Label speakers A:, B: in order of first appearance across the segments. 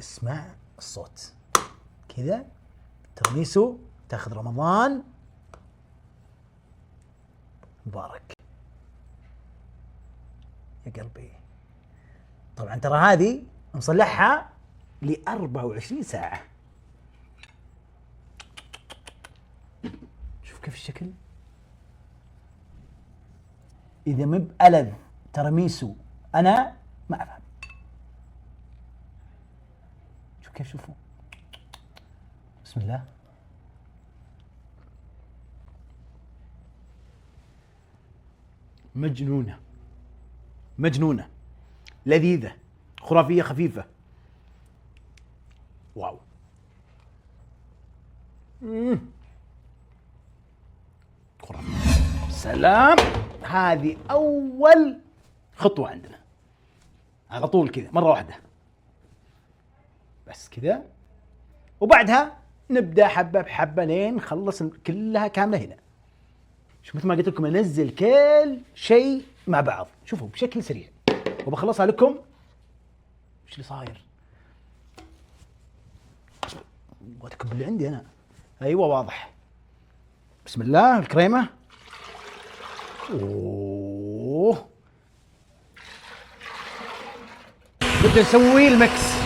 A: اسمع الصوت كذا. ترميسو تاخذ رمضان مبارك يا قلبي. طبعا ترى هذه نصلحها ل 24 ساعة. شوف كيف الشكل. إذا مب ألذ ترميسو أنا ما أفهم. شوف كيف، شوفوا بسم الله. مجنونة مجنونة، لذيذة، خرافية، خفيفة. واو. خرافية. سلام. هذه أول خطوة عندنا، على طول كذا مرة واحدة بس كذا، وبعدها نبدأ حبة بحبة لين نخلص كلها كاملة هنا. شوف مثل ما قلت لكم انزل كل شيء مع بعض، شوفوا بشكل سريع وبخلصها لكم. ايش اللي صاير؟ ابغى اللي عندي انا. ايوه واضح. بسم الله. الكريمة. اوه نبدأ نسوي المكس.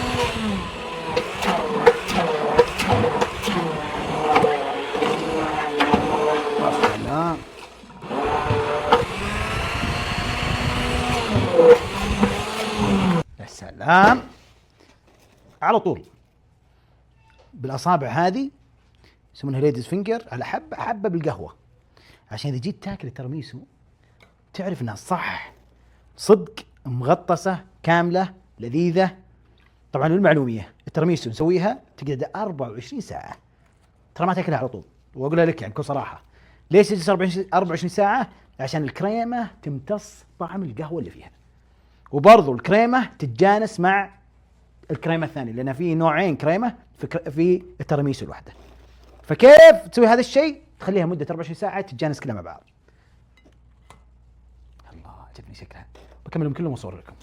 A: يا سلام. على طول بالاصابع هذه يسمونها ليديز فينجر، على حبه حبه بالقهوه، عشان اذا جيت تاكل الترميسو تعرف انها صح صدق مغطسه كامله لذيذه. طبعا المعلوميه الترميسو نسويها تقعد 24 ساعه، ترى ما تاكلها على طول. واقولها لك يعني بكل صراحه ليش تجلس 24 ساعه؟ عشان الكريمه تمتص طعم القهوه اللي فيها، وبرضو الكريمة تتجانس مع الكريمة الثانية، لأن في نوعين كريمة في الترميسو الواحدة. فكيف تسوي هذا الشيء؟ تخليها مدة 24 ساعة تتجانس كلها مع بعض. الله عجبني شكلها. بكملهم كلهم واصور لكم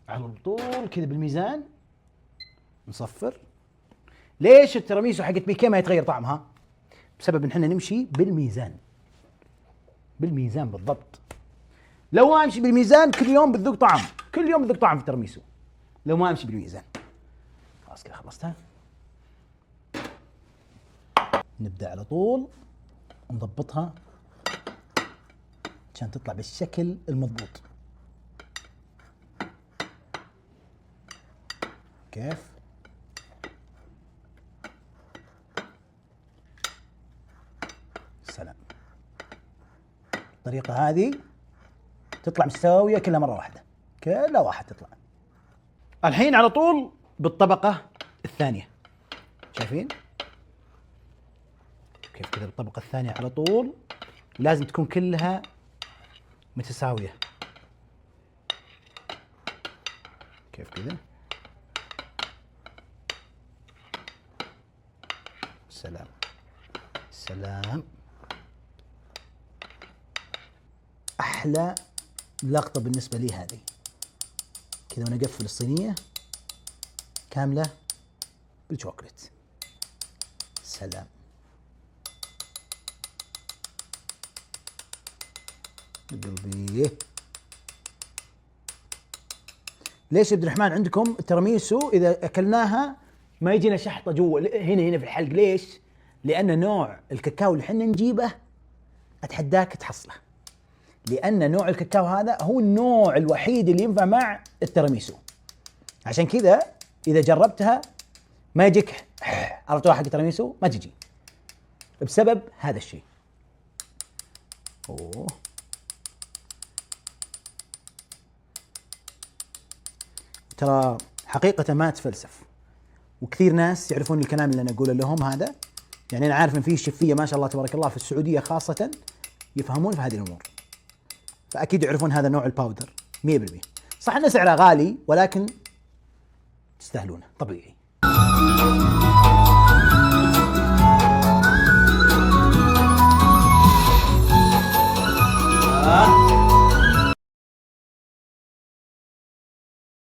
A: على طول كذا بالميزان. نصفر. ليش الترميسو حقت بيكي ما يتغير طعمها؟ بسبب ان احنا نمشي بالميزان. بالميزان بالضبط. لو ما امشي بالميزان كل يوم بتذوق طعم، كل يوم بتذوق طعم في الترميسو لو ما امشي بالميزان. خلاص كذا خلصتها. نبدا على طول نضبطها عشان تطلع بالشكل المضبوط. كيف؟ سلام. الطريقة هذه تطلع مستوية كلها مرة واحدة، كلها واحد تطلع. الحين على طول بالطبقة الثانية. شايفين؟ كيف كذا بالطبقة الثانية على طول لازم تكون كلها متساوية. كيف كذا؟ سلام سلام. أحلى لقطة بالنسبة لي هذه كذا وانا اقفل الصينية كاملة بالشوكولات. سلام. قلبي. ليش يا عبد الرحمن عندكم الترميسو اذا اكلناها ما يجينا شحطة جوا هنا في الحلق؟ ليش؟ لان نوع الكاكاو اللي احنا نجيبه اتحداك تحصله، لأن نوع الكاكاو هذا هو النوع الوحيد اللي ينفع مع التراميسو. عشان كذا إذا جربتها ما يجيك عرفتوا حق التراميسو ما تجي بسبب هذا الشيء. أوه. ترى حقيقة ما أتفلسف، وكثير ناس يعرفون الكلام اللي أنا أقوله لهم هذا. يعني أنا عارف إن في شفية ما شاء الله تبارك الله في السعودية خاصة يفهمون في هذه الأمور، فأكيد يعرفون هذا نوع الباودر 100%. صح إنه سعره غالي ولكن تستاهلونه طبيعي.